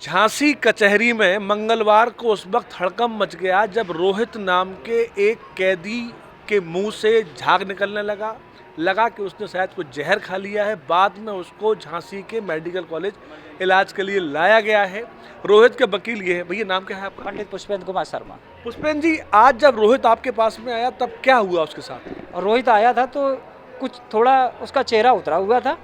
झांसी कचहरी में मंगलवार को उस वक्त हड़कंप मच गया जब रोहित नाम के एक कैदी के मुंह से झाग निकलने लगा कि उसने शायद कुछ जहर खा लिया है। बाद में उसको झांसी के मेडिकल कॉलेज इलाज के लिए लाया गया है। रोहित के वकील ये है। भैया नाम क्या है आपका? पंडित पुष्पेंद्र कुमार शर्मा। पुष्पेंद्र जी, आज जब रोहित आपके पास में आया तब क्या हुआ उसके साथ? और रोहित आया था तो कुछ थोड़ा उसका चेहरा उतरा हुआ था,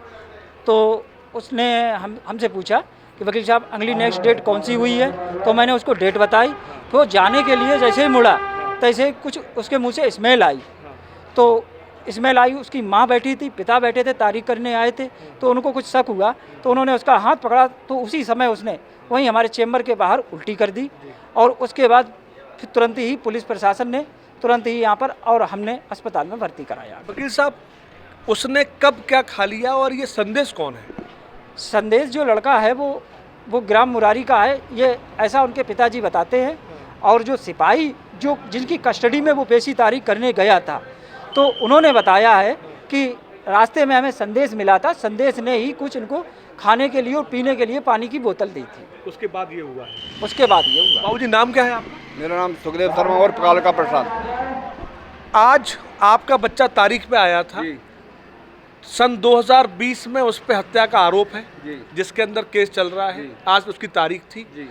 तो उसने हमसे पूछा कि वकील साहब अगली नेक्स्ट डेट कौन सी हुई है। तो मैंने उसको डेट बताई। तो जाने के लिए जैसे ही मुड़ा तैसे कुछ उसके मुंह से स्मेल आई। तो स्मेल आई, उसकी माँ बैठी थी, पिता बैठे थे, तारीख करने आए थे, तो उनको कुछ शक हुआ तो उन्होंने उसका हाथ पकड़ा। तो उसी समय उसने वहीं हमारे चेम्बर के बाहर उल्टी कर दी और उसके बाद फिर तुरंत ही पुलिस प्रशासन ने तुरंत ही यहाँ पर और हमने अस्पताल में भर्ती कराया। वकील साहब, उसने कब क्या खा लिया और ये संदेश कौन है? संदेश जो लड़का है वो ग्राम मुरारी का है, ये ऐसा उनके पिताजी बताते हैं। और जो सिपाही जो जिनकी कस्टडी में वो पेशी तारीख करने गया था, तो उन्होंने बताया है कि रास्ते में हमें संदेश मिला था, संदेश ने ही कुछ इनको खाने के लिए और पीने के लिए पानी की बोतल दी थी। उसके बाद ये हुआ है? उसके बाद ये हुआ। बाबूजी, नाम क्या है आपका? मेरा नाम सुखदेव शर्मा और कालका प्रसाद। आज आपका बच्चा तारीख पे आया था। जी सन 2020 में उस पे हत्या का आरोप है जी जिसके अंदर केस चल रहा है। जी। आज उसकी तारीख थी। जी।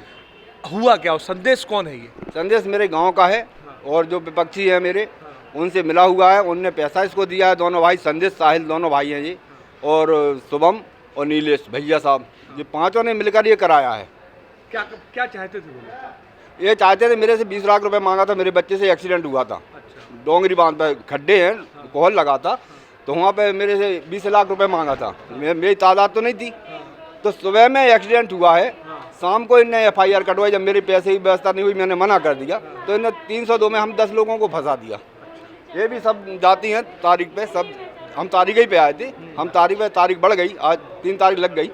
हुआ क्या? संदेश कौन है ये? संदेश मेरे गांव का है और जो विपक्षी है मेरे उनसे मिला हुआ है। उनने पैसा इसको दिया है। दोनों भाई संदेश साहिल दोनों भाई हैं जी, और शुभम और नीलेश भैया साहब, ये पांचों ने मिलकर ये कराया है। क्या क्या चाहते थे वो? ये चाहते थे, मेरे से 20 लाख रुपए मांगा था। मेरे बच्चे से एक्सीडेंट हुआ था। अच्छा। डोंगरी बांध पर खड्डे हैं, कोहल लगा था, तो वहाँ पे मेरे से 20 लाख रुपए मांगा था। मेरी तादाद तो नहीं थी। तो सुबह में एक्सीडेंट हुआ है, शाम को इनने FIR कटवाई। जब मेरे पैसे की व्यवस्था नहीं हुई, मैंने मना कर दिया, तो इन्हें 302 में हम 10 लोगों को फंसा दिया। ये भी सब जाती हैं तारीख पे, सब हम तारीख ही पे आए थे। हम तारीख पे तारीख बढ़ गई, आज 3 तारीख लग गई,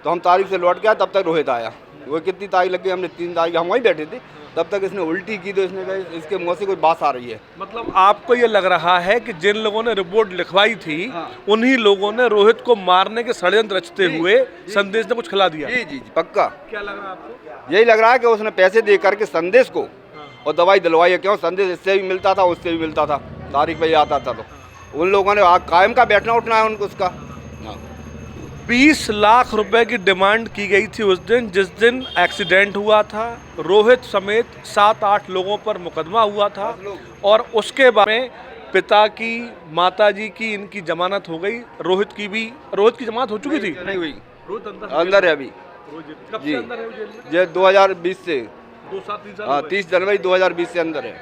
तो हम तारीख से लौट के आए। तब तक रोहित आया। वो कितनी तारीख लग गई, हमने 3 तारीख हम वहीं बैठे थे, तब तक इसने उल्टी की। तो इसने कहा इसके मुँह से कोई बात आ रही है। मतलब आपको ये लग रहा है कि जिन लोगों ने रिपोर्ट लिखवाई थी, हाँ। उन्हीं लोगों ने रोहित को मारने के षड्यंत्र रचते हुए संदेश ने कुछ खिला दिया? जी जी जी, पक्का। क्या लग रहा है आपको? यही लग रहा है कि उसने पैसे दे करके संदेश को और दवाई दिलवाई है। क्यों? संदेश इससे भी मिलता था, उससे भी मिलता था, तारीख पे आता था। तो उन लोगों ने कायम का बैठना उठना है उनको उसका। 20 लाख रुपए की डिमांड की गई थी उस दिन जिस दिन एक्सीडेंट हुआ था। रोहित समेत 7-8 लोगों पर मुकदमा हुआ था और उसके बाद में पिता की, माताजी की, इनकी जमानत हो गई। रोहित की जमानत हो चुकी थी? नहीं हुई, रोहित अंदर है अभी। कब जी। से अंदर है वो जेल में? ये 2020 से 2-3 साल हाँ, हो गए। 30 जनवरी 2020 से अंदर है।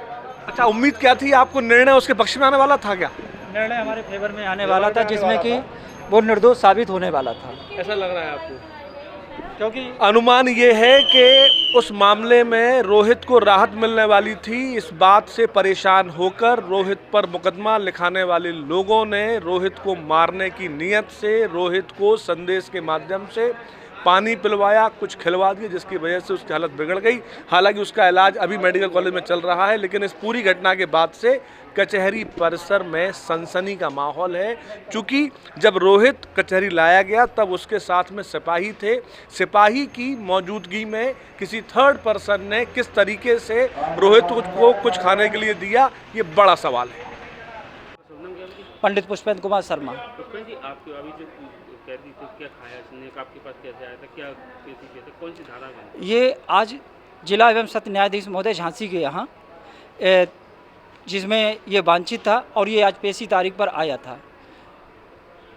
अच्छा, उम्मीद क्या थी आपको? निर्णय उसके पक्ष में आने वाला था क्या? निर्णय हमारे फेवर में आने वाला था, जिसमें कि वो निर्दोष साबित होने वाला था। ऐसा लग रहा है आपको? क्योंकि अनुमान ये है कि उस मामले में रोहित को राहत मिलने वाली थी। इस बात से परेशान होकर रोहित पर मुकदमा लिखाने वाले लोगों ने रोहित को मारने की नीयत से रोहित को संदेश के माध्यम से पानी पिलवाया, कुछ खिलवा दिया, जिसकी वजह से उसकी हालत बिगड़ गई। हालांकि उसका इलाज अभी मेडिकल कॉलेज में चल रहा है। लेकिन इस पूरी घटना के बाद से कचहरी परिसर में सनसनी का माहौल है। चूँकि जब रोहित कचहरी लाया गया तब उसके साथ में सिपाही थे। सिपाही की मौजूदगी में किसी थर्ड पर्सन ने किस तरीके से रोहित को कुछ खाने के लिए दिया, ये बड़ा सवाल है। पंडित पुष्पेंद्र कुमार शर्मा। पुष्पेंद्र जी, आपके अभी जो कैदी थे, क्या खाया उसने, आपके पास कैसे आया था, क्या पेशी किया था, कौन सी धारा में? ये आज जिला एवं सत्र न्यायाधीश महोदय झांसी के यहाँ जिसमें ये वांछित था और ये आज पेशी तारीख पर आया था,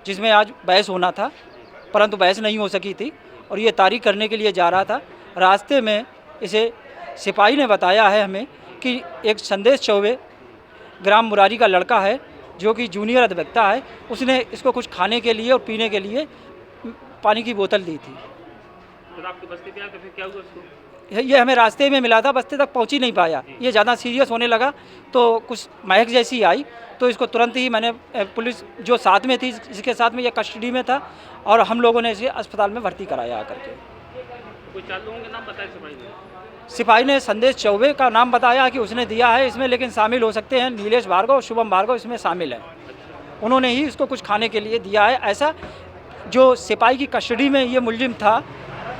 जिसमें आज बहस होना था, परंतु बहस नहीं हो सकी थी और ये तारीख करने के लिए जा रहा था। रास्ते में इसे सिपाही ने बताया है हमें कि एक संदेश चौबे ग्राम मुरारी का लड़का है जो कि जूनियर अधिवक्ता है, उसने इसको कुछ खाने के लिए और पीने के लिए पानी की बोतल दी थी। तो आपके बस्ते पे आया तो फिर क्या हुआ उसको? ये हमें रास्ते में मिला था, बस्ते तक पहुंच ही नहीं पाया। ये ज़्यादा सीरियस होने लगा तो कुछ महक जैसी आई, तो इसको तुरंत ही मैंने पुलिस जो साथ में थी, इसके साथ में ये कस्टडी में था, और हम लोगों ने इसे अस्पताल में भर्ती कराया आकर के। कोई 4 लोगों के नाम बताए सिपाही ने? सिपाही ने संदेश चौबे का नाम बताया कि उसने दिया है इसमें, लेकिन शामिल हो सकते हैं नीलेश भार्गव, शुभम भार्गव इसमें शामिल हैं। उन्होंने ही इसको कुछ खाने के लिए दिया है। ऐसा जो सिपाही की कस्टडी में ये मुलजिम था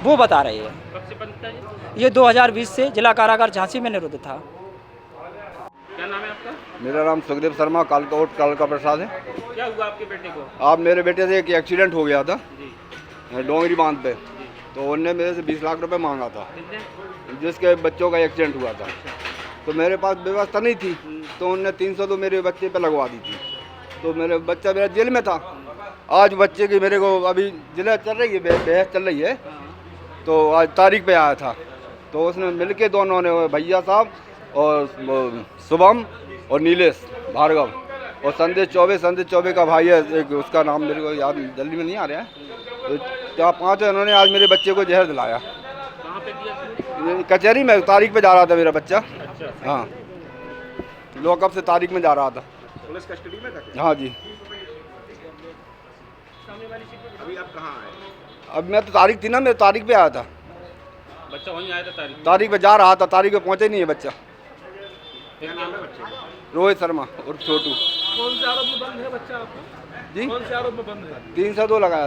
वो बता रहे हैं। कब से बंद था ये? ये 2020 से जिला कारागार झांसी में निरुद्ध था। क्या नाम है आपका? मेरा नाम सुखदेव शर्मा, कालका प्रसाद है। क्या हुआ आपके बेटे को? आप मेरे बेटे से एक एक्सीडेंट हो गया था जी डोंगरी बांध पे, जी। तो उनने मेरे से 20 लाख रुपए मांगा था, कितने? जिसके बच्चों का एक्सीडेंट हुआ था। तो मेरे पास व्यवस्था नहीं थी, तो उनने 300 तो मेरे बच्चे पे लगवा दी थी। तो बच्चा मेरा जेल में था। आज बच्चे की मेरे को अभी जिला चल रही है, बहस चल रही है, तो आज तारीख पे आया था। तो उसने मिलके दोनों ने, भैया साहब और शुभम और नीलेश भार्गव और संदेश चौबे का भाई है एक, उसका नाम मेरे को याद जल्दी में नहीं आ रहा है। तो क्या 5 इन्होंने आज मेरे बच्चे को जहर दिलाया। कहाँ पे दिया? ये कचहरी में तारीख पे जा रहा था मेरा बच्चा। अच्छा। हाँ, लॉकअप से तारीख में जा रहा था। पुलिस कस्टडी में था। हाँ जी। अभी आप कहाँ आए? अब मैं तो तारीख थी ना, मैं तारीख पे आया था, बच्चा वहीं आया था तारीख पे जा रहा था, तारीख पे पहुंचे नहीं है बच्चा। क्या नाम है बच्चे का? रोहित शर्मा और छोटू कौन से आरोप में बंद है बच्चा आपका? जी। कौन से आरोप में बंद है? 302 लगाया।